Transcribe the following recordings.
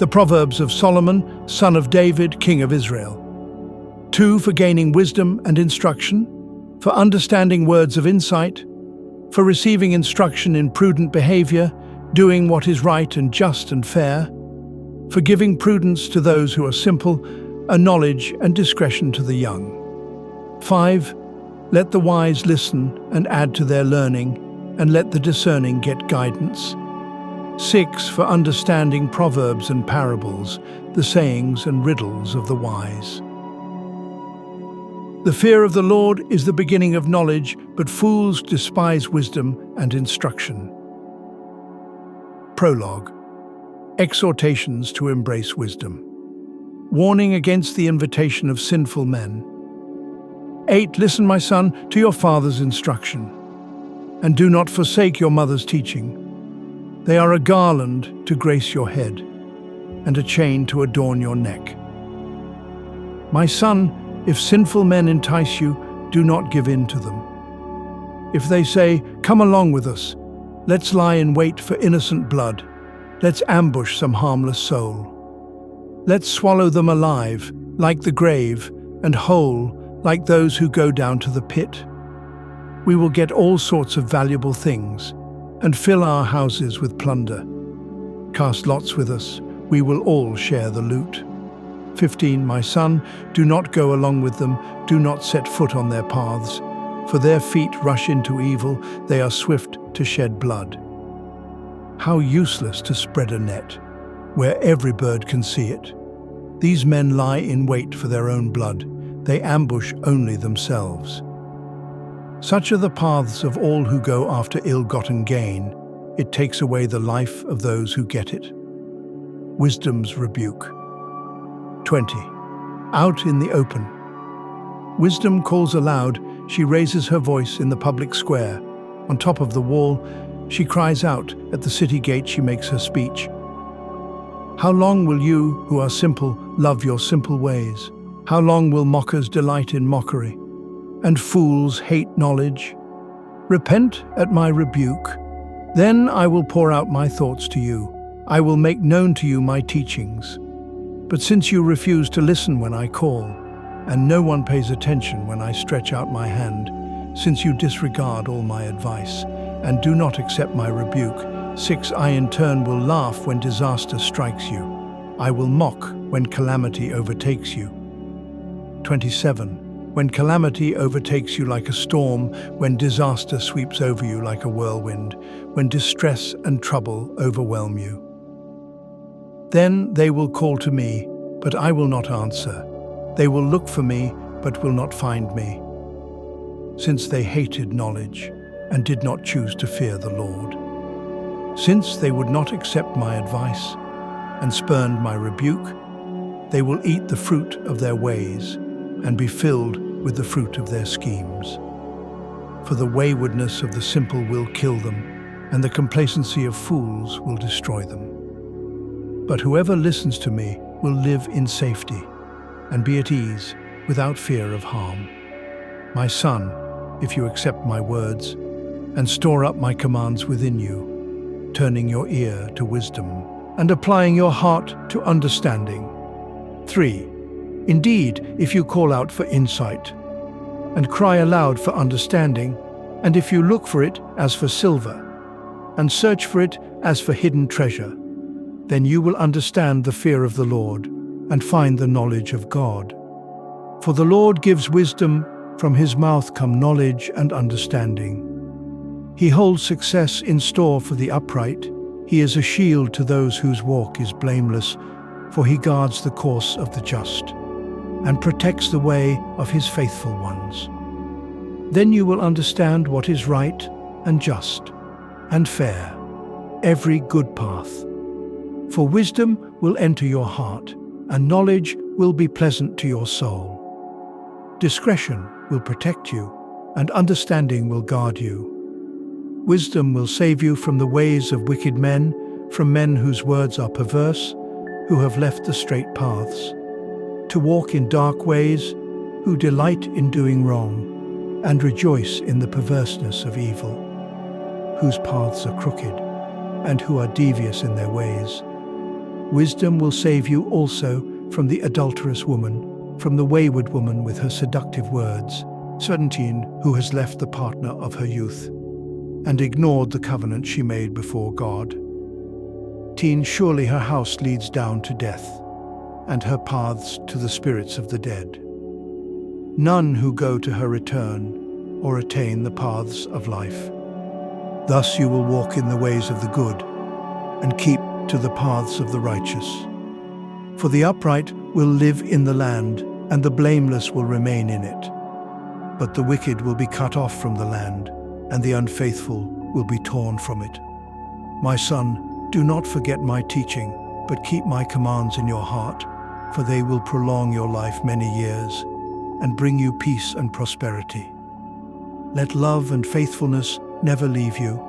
The Proverbs of Solomon, son of David, king of Israel. 2. For gaining wisdom and instruction, for understanding words of insight, for receiving instruction in prudent behavior, doing what is right and just and fair, for giving prudence to those who are simple, a knowledge and discretion to the young. 5. Let the wise listen and add to their learning, and let the discerning get guidance. 6. For understanding proverbs and parables, the sayings and riddles of the wise. The fear of the Lord is the beginning of knowledge, but fools despise wisdom and instruction. Prologue. Exhortations to embrace wisdom. Warning against the invitation of sinful men. 8. Listen, my son, to your father's instruction, and do not forsake your mother's teaching. They are a garland to grace your head, and a chain to adorn your neck. My son, if sinful men entice you, do not give in to them. If they say, "Come along with us, let's lie in wait for innocent blood, let's ambush some harmless soul. Let's swallow them alive, like the grave, and whole, like those who go down to the pit. We will get all sorts of valuable things, and fill our houses with plunder. Cast lots with us, we will all share the loot." 15. My son, do not go along with them, do not set foot on their paths, for their feet rush into evil, they are swift to shed blood. How useless to spread a net, where every bird can see it. These men lie in wait for their own blood, they ambush only themselves. Such are the paths of all who go after ill-gotten gain, it takes away the life of those who get it. Wisdom's rebuke. 20. Out in the open. Wisdom calls aloud, she raises her voice in the public square. On top of the wall, she cries out, at the city gate she makes her speech. How long will you, who are simple, love your simple ways? How long will mockers delight in mockery, and fools hate knowledge? Repent at my rebuke. Then I will pour out my thoughts to you. I will make known to you my teachings. But since you refuse to listen when I call, and no one pays attention when I stretch out my hand, since you disregard all my advice, and do not accept my rebuke, 6. I in turn will laugh when disaster strikes you. I will mock when calamity overtakes you. 27. When calamity overtakes you like a storm, when disaster sweeps over you like a whirlwind, when distress and trouble overwhelm you. Then they will call to me, but I will not answer. They will look for me, but will not find me, since they hated knowledge and did not choose to fear the Lord. Since they would not accept my advice and spurned my rebuke, they will eat the fruit of their ways and be filled with the fruit of their schemes. For the waywardness of the simple will kill them, and the complacency of fools will destroy them. But whoever listens to me will live in safety and be at ease without fear of harm. My son, if you accept my words and store up my commands within you, turning your ear to wisdom and applying your heart to understanding. 3. Indeed, if you call out for insight and cry aloud for understanding, and if you look for it as for silver and search for it as for hidden treasure, then you will understand the fear of the Lord and find the knowledge of God. For the Lord gives wisdom, from his mouth come knowledge and understanding. He holds success in store for the upright. He is a shield to those whose walk is blameless, for he guards the course of the just and protects the way of his faithful ones. Then you will understand what is right and just and fair, every good path. For wisdom will enter your heart, and knowledge will be pleasant to your soul. Discretion will protect you, and understanding will guard you. Wisdom will save you from the ways of wicked men, from men whose words are perverse, who have left the straight paths, to walk in dark ways, who delight in doing wrong, and rejoice in the perverseness of evil, whose paths are crooked, and who are devious in their ways. Wisdom will save you also from the adulterous woman, from the wayward woman with her seductive words. 17, who has left the partner of her youth and ignored the covenant she made before God. 18, surely her house leads down to death, and her paths to the spirits of the dead. None who go to her return or attain the paths of life. Thus you will walk in the ways of the good and keep to the paths of the righteous. For the upright will live in the land, and the blameless will remain in it. But the wicked will be cut off from the land, and the unfaithful will be torn from it. My son, do not forget my teaching, but keep my commands in your heart, for they will prolong your life many years and bring you peace and prosperity. Let love and faithfulness never leave you.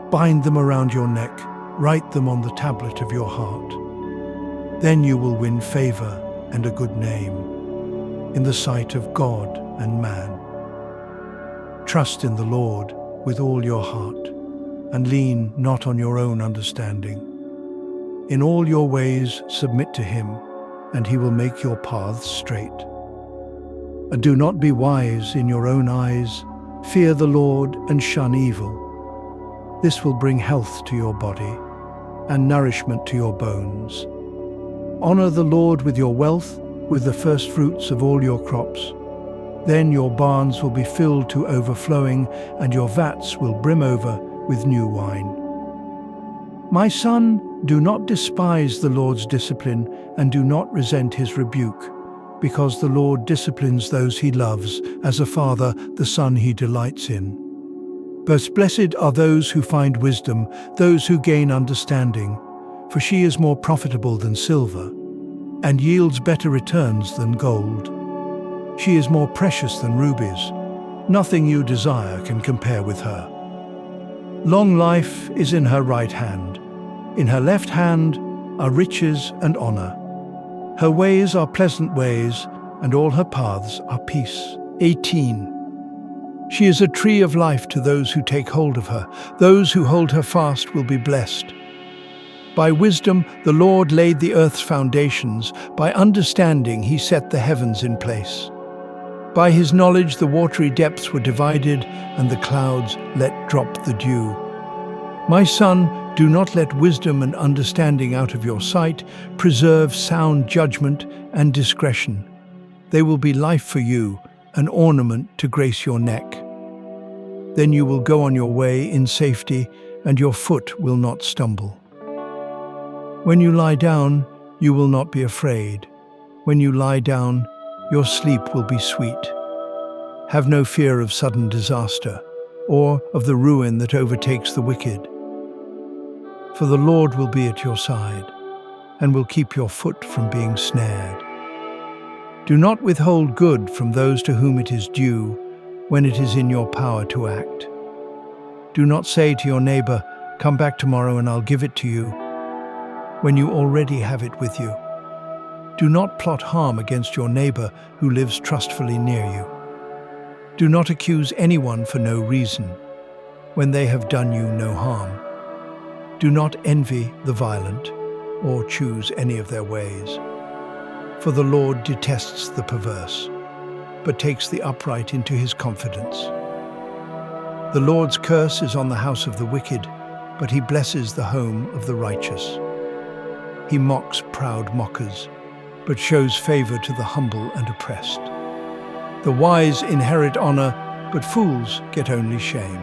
Bind them around your neck, write them on the tablet of your heart. Then you will win favor and a good name in the sight of God and man. Trust in the Lord with all your heart, and lean not on your own understanding. In all your ways submit to him, and he will make your paths straight. And do not be wise in your own eyes. Fear the Lord and shun evil. This will bring health to your body and nourishment to your bones. Honor the Lord with your wealth, with the first fruits of all your crops. Then your barns will be filled to overflowing, and your vats will brim over with new wine. My son, do not despise the Lord's discipline, and do not resent his rebuke, because the Lord disciplines those he loves, as a father the son he delights in. But blessed are those who find wisdom, those who gain understanding, for she is more profitable than silver, and yields better returns than gold. She is more precious than rubies. Nothing you desire can compare with her. Long life is in her right hand. In her left hand are riches and honor. Her ways are pleasant ways, and all her paths are peace. 18. She is a tree of life to those who take hold of her. Those who hold her fast will be blessed. By wisdom the Lord laid the earth's foundations. By understanding he set the heavens in place. By his knowledge the watery depths were divided, and the clouds let drop the dew. My son, do not let wisdom and understanding out of your sight. Preserve sound judgment and discretion. They will be life for you, an ornament to grace your neck. Then you will go on your way in safety, and your foot will not stumble. When you lie down, you will not be afraid. When you lie down, your sleep will be sweet. Have no fear of sudden disaster, or of the ruin that overtakes the wicked. For the Lord will be at your side, and will keep your foot from being snared. Do not withhold good from those to whom it is due, when it is in your power to act. Do not say to your neighbor, "Come back tomorrow and I'll give it to you," when you already have it with you. Do not plot harm against your neighbor who lives trustfully near you. Do not accuse anyone for no reason, when they have done you no harm. Do not envy the violent, or choose any of their ways. For the Lord detests the perverse, but takes the upright into his confidence. The Lord's curse is on the house of the wicked, but he blesses the home of the righteous. He mocks proud mockers, but shows favor to the humble and oppressed. The wise inherit honor, but fools get only shame.